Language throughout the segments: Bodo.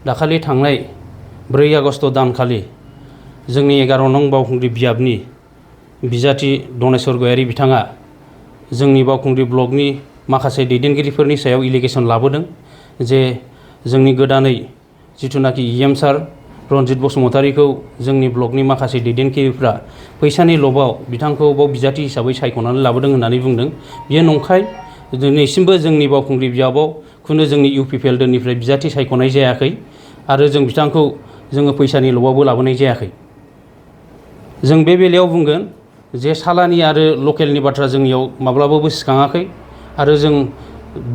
दाखालि थांनाय 4 आगस्ट दानखालि जोंनि 11 नं बावखुंग्रि बियाबनि बिजाथि दनेश्वर गयारी बिथाङा जोंनि बावखुंग्रि ब्लकनि माखासे दैदेनगिरिफोरनि सायाव एलिगेसन लाबोदों जे जोंनि गोदानै जिथुनाखि इएम सार रनजित बसुमतारीखौ जोंनि ब्लकनि माखासे दैदेनगिरिफ्रा फैसानि लबाव बिथांखौ बाव बिजाथि हिसाबै सायख'नानै लाबोदों होननानै बुंदों। बियो नंखाय। दिनैसिमबो जोंनि बावखुंग्रि बियाबाव खुनु जोंनि इउपिपिएल दोननिफ्राय बिजाथि सायख'नाय जायाखै आरो जों बिथांखौ जोङो फैसानि लबावबो लाबोनाय जायाखै। जों बे बेलायाव बुंगोन जे सालानि आरो लकेलनि बाथ्रा जोंनियाव माब्लाबाबो सिखाङाखै आरो जों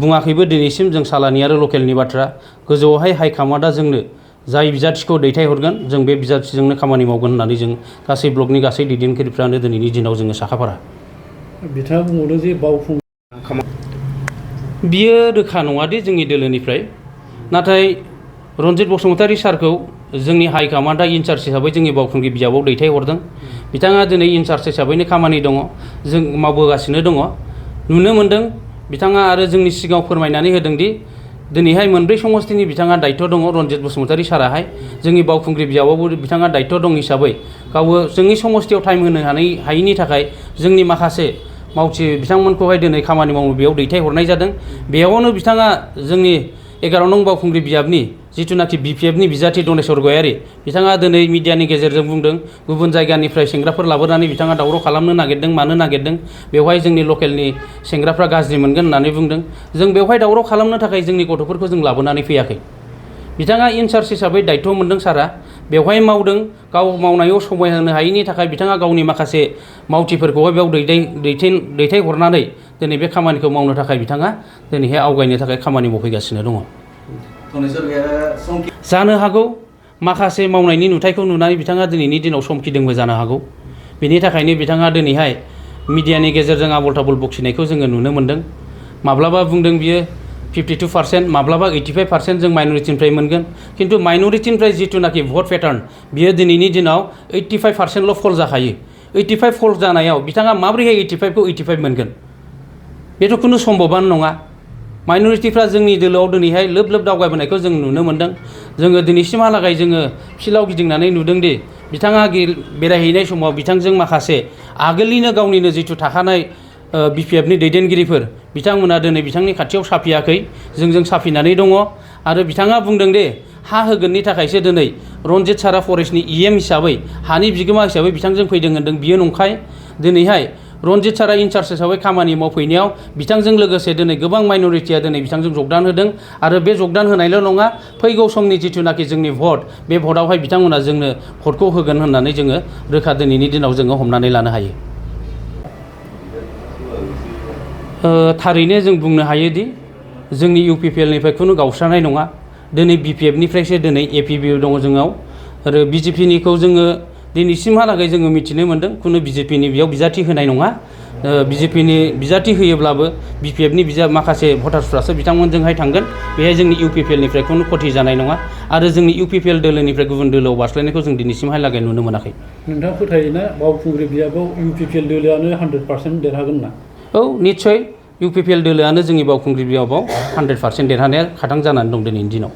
बुङाखैबो दिनैसिम जों सालानि आरो लकेलनि बाथ्रा। गोजौआवहाय हाइकामान्डआ जोंनो जाय बिजाथिखौ दैथायहरगोन जों बे बिजाथिजोंनो खामानि मावगोन होननानै जों गासै ब्लकनि गासै दैदेनगिरिफ्रानो दिनैनि दिनाव जोङो साखाफारा। बिथाङा बुंदों जे बावखुंग्रि बियो रोखा नङा दि जोंनि दोलोनिफ्राय, नाथाय रनजित बसुमतारी सारखौ जोंनि हाइकामान्डआ इनचार्ज हिसाबै जोंनि बावखुंग्रि बियाबाव दैथायहरदों। बिथाङा दिनै इनचार्ज हिसाबैनो खामानि दङ, जों मावबोगासिनो दङ। नुनो मोन्दों बिथाङा आरो जोंनि सिगाङाव फोरमायनानै होदों दि दिनैहाय मोनब्रै समस्तिनि बिथाङा दायित्व दङ। रनजित बसुमतारी साराहाय जोंनि बावखुंग्रि बियाबावबो बिथाङा दायित्व दं हिसाबै गावबो जोंनि समस्तियाव टाइम होनो हायैनि थाखाय जोंनि माखासे मावथि बिथांमोनखौहाय दिनै खामानि मावनो बेयाव दैथायहरनाय जादों। बेयावनो बिथाङा जोंनि 11 नं बावखुंग्रि बियाबनि जिथुनाखि बिपिएफनि बिजाथि दनेश्वर गयारी बिथाङा दिनै मिडियानि गेजेरजों बुंदों गुबुन जायगानिफ्राय सेंग्राफोर लाबोनानै बिथाङा दावराव खालामनो नागिरदों, मानो नागिरदों, बेवहाय जोंनि लकेलनि सेंग्राफ्रा गाज्रि मोनगोन होननानै बुंदों। जों बेवहाय दावराव खालामनो थाखाय जोंनि गथ'फोरखौ जों लाबोनानै फैयाखै। बिथाङा इनचार्ज हिसाबै दायित्व मोनदों सारा, बेवहाय मावदों। गाव मावनायाव समय होनो हायैनि थाखाय बिथाङा गावनि माखासे मावथिफोरखौहाय बेयाव दैथायहरनानै दिनै बे खामानिखौ मावनो थाखाय बिथाङा दिनैहाय आवगायनो थाखाय खामानि मावफैगासिनो दङ। जानो हागौ माखासे मावनायनि नुथायखौ नुनानै बिथाङा दिनैनि दिनाव समखिदोंबो जानो हागौ। बेनि थाखायनो बिथाङा दिनैहाय मिडियानि गेजेरजों आबल ताबल बखिनायखौ जोङो नुनो मोन्दों। माब्लाबा बुंदों बियो 52%, माब्लाबा 85% जों माइन'रिटिनिफ्राय मोनगोन, खिन्थु माइन'रिटिनिफ्राय जिथुनाखि भट पेटार्न बियो दिनैनि दिनाव 85%ल' फल जाखायो। 85 फल जानायाव बिथाङा माबोरैहाय 85खौ 85 मोनगोन? बेथ' खुनु सम्भबानो नङा। माइन'रिटिफ्रा जोंनि दोलोआव दिनैहाय लोब लोब दावगाबोनायखौ जों नुनो मोन्दों। जोङो दिनैसिमहालागै जोङो फिल्डआव गिदिंनानै नुदों दि बिथाङा बेरायहैनाय समाव बिथांजों माखासे आगोलनिनो गावनिनो जिथु थाखानाय बिपिएफनि दैदेनगिरिफोर बिथांमोना दिनै बिथांनि खाथियाव साफियाखै, जोंजों साफिनानै दङ। आरो बिथाङा बुंदों दे हा होगोननि थाखायसो दिनै रनजित सारा फरेस्टनि इएम हिसाबै हानि बिगोमा हिसाबै बिथांजों फैदों होनदों। बियो नंखाय। दिनैहाय रनजित सारा इनचार्ज हिसाबै खामानि मावफैनायाव बिथांजों लोगोसे दिनै गोबां माइन'रिटिया दिनै बिथांजों जगदान होदों आरो बे जगदान होनायल' नङा, फैगौ समनि जिथुनाखि जोंनि भट बे भटआवहाय बिथांमोना जोंनो भटखौ होगोन होननानै जोङो रोखा दिनैनि दिनाव जोङो हमनानै लानो हायो। थारैनो जों बुंनो हायोदि जोंनि इउपिपिएलनिफ्राय खुनु गावस्रानाय नङा। दिनै बिपिएफनिफ्रायसो दिनै एपिबि दङ जोंनाव, आरो बिजेपिनिखौ जोङो दिनैसिमहालागै जोङो मिथिनो मोन्दों खुनु बिजेपिनि बेयाव बिजाथि होनाय नङा। बिजेपिनि बिजाथि होयोब्लाबो बिपिएफनि माखासे भटार्सफ्रासो बिथांमोनजोंहाय थांगोन। बेहाय जोंनि इउपिपिएलनिफ्राय खुनु खथि जानाय नङा आरो जोंनि इउपिपिएल दोलोनिफ्राय गुबुन दोलोआव बारस्लायनायखौ जों दिनैसिमहालागै नुनो मोनाखै। नोंथाङा फोथायोना बावखुंग्रि बियाबाव इउपिपिएल दोलोआनो 100% देरहागोन ना? औ निस्सय, इउपिपिएल दोलोआनो जोंनि बावखुंग्रि बियाबाव 100% देरहानाया खाथां जानानै दं दिनैनि दिनाव।